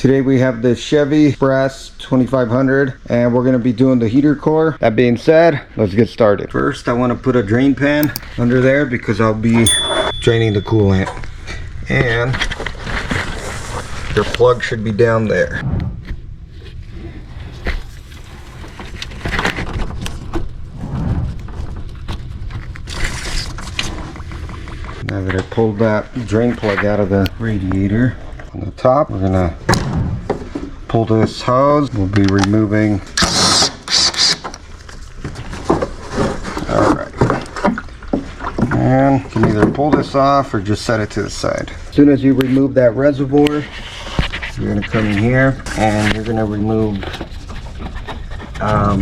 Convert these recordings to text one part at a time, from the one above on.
Today we have the Chevy Brass 2500 and we're going to be doing the heater core. That being said, let's get started. First I want to put a drain pan under there because I'll be draining the coolant. And your plug should be down there. Now that I pulled that drain plug out of the radiator, on the top we're gonna pull this hose. We'll be removing. Alright. And you can either pull this off or just set it to the side. As soon as you remove that reservoir, you're gonna come in here and you're gonna remove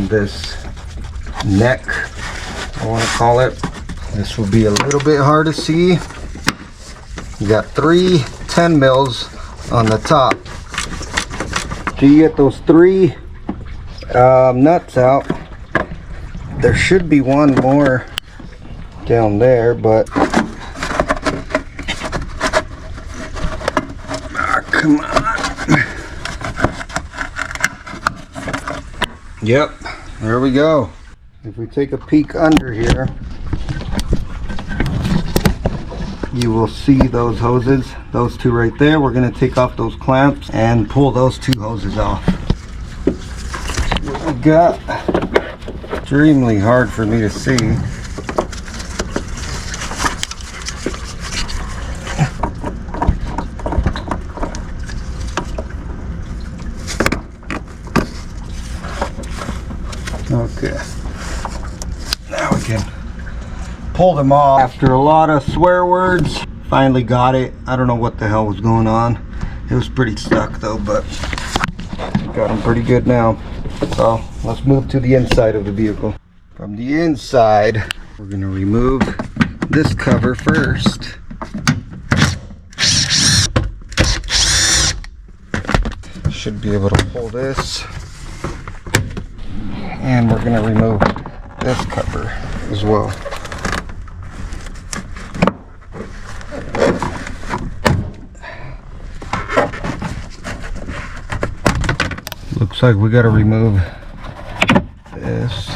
this neck, I want to call it. This will be a little bit hard to see. You got 3 10 mils on the top. So you get those 3 nuts out. There should be one more down there, but come on. Yep, there we go. If we take a peek under here, you will see those hoses, those 2 right there. We're going to take off those clamps and pull those 2 hoses off. What we got, extremely hard for me to see. Okay, now we can pull them off. After a lot of swear words, finally got it. I don't know what the hell was going on. It was pretty stuck though, but got them pretty good now. So let's move to the inside of the vehicle. From the inside, we're going to remove this cover first. Should be able to pull this. And we're going to remove this cover as well. Looks like we got to remove this.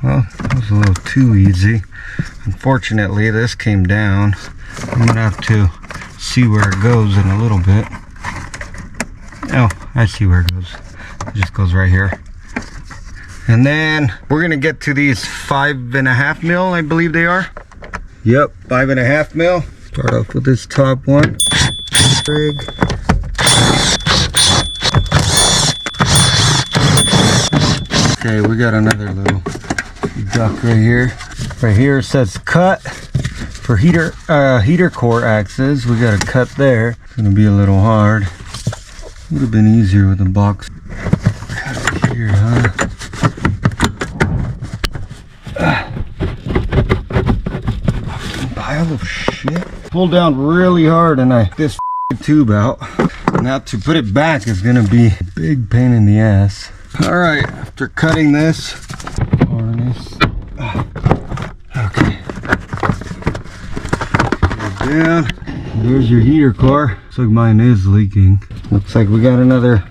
Well, that was a little too easy. Unfortunately, this came down. I'm going to have to see where it goes in a little bit. Oh, I see where it goes. It just goes right here. And then we're going to get to these 5.5 mil, I believe they are. Yep, 5.5 mil. Start off with this top one. Rig. Okay, we got another little duck right here. Right here it says cut for heater core axis. We got a cut there. It's gonna be a little hard. Would have been easier with the box. Cut here, huh? Fucking pile of shit. Pulled down really hard and I this tube out. Now to put it back is gonna be a big pain in the ass. Alright, after cutting this harness, okay, down, there's your heater core. Looks like mine is leaking. Looks like we got another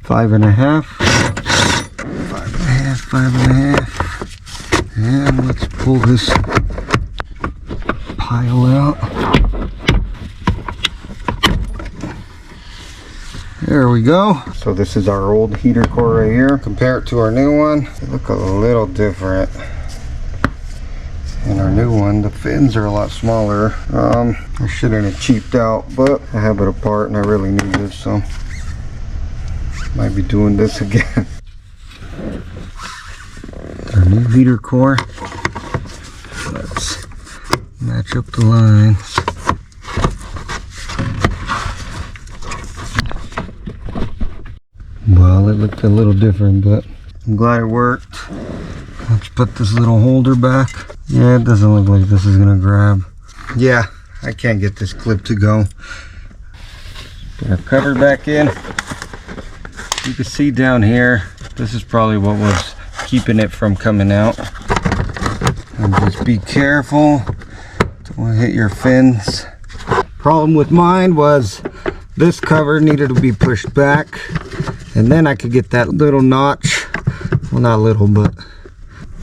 5.5, 5.5, and let's pull this pile out. There we go. So this is our old heater core right here. Compare it to our new one. They look a little different. In our new one, the fins are a lot smaller. I shouldn't have cheaped out, but I have it apart and I really need this, so might be doing this again. Our new heater core. Let's match up the lines. Well, it looked a little different, but I'm glad it worked. Let's put this little holder back. Yeah, it doesn't look like this is gonna grab. Yeah, I can't get this clip to go. Put our cover back in. You can see down here, this is probably what was keeping it from coming out. And just be careful, don't hit your fins. Problem with mine was This cover needed to be pushed back, and then I could get that little notch. Well, not little, but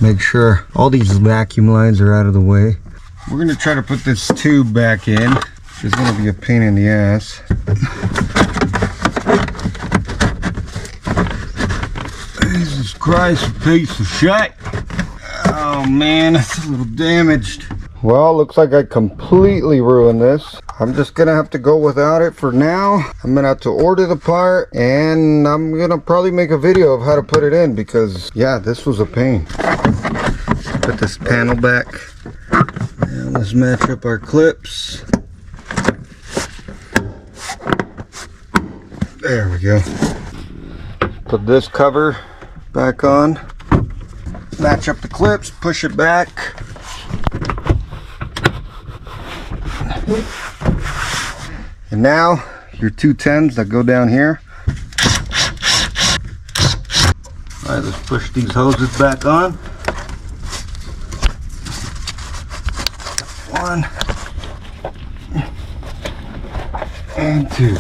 make sure all these vacuum lines are out of the way. We're gonna try to put this tube back in. It's gonna be a pain in the ass. Jesus Christ, piece of shit. Oh man, it's a little damaged. Well, looks like I completely ruined this. I'm just gonna have to go without it for now. I'm gonna have to order the part, and I'm gonna probably make a video of how to put it in, because yeah, this was a pain. Put this panel back. And let's match up our clips. There we go. Put this cover back on. Match up the clips, push it back. And now your 210s that go down here. Alright, let's push these hoses back on. 1 and 2.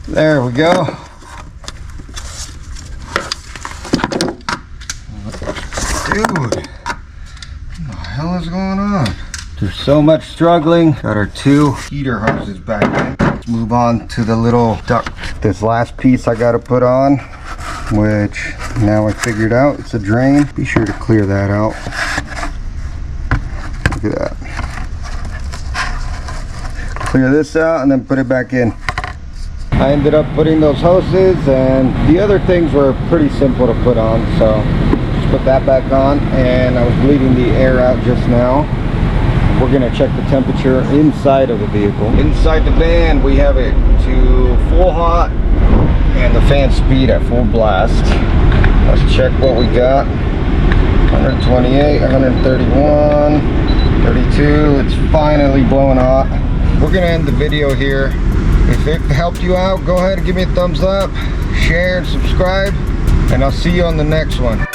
There we go. Dude, what the hell is going on? There's so much struggling. Got our 2 heater hoses back in. Let's move on to the little duct. This last piece I got to put on, which now I figured out it's a drain. Be sure to clear that out. Look at that. Clear this out and then put it back in. I ended up putting those hoses, and the other things were pretty simple to put on, so just put that back on. And I was bleeding the air out just now. We're gonna check the temperature inside of the vehicle. Inside the van, we have it to full hot and the fan speed at full blast. Let's check what we got. 128, 131, 32. It's finally blowing hot. We're gonna end the video here. If it helped you out, go ahead and give me a thumbs up, share and subscribe, and I'll see you on the next one.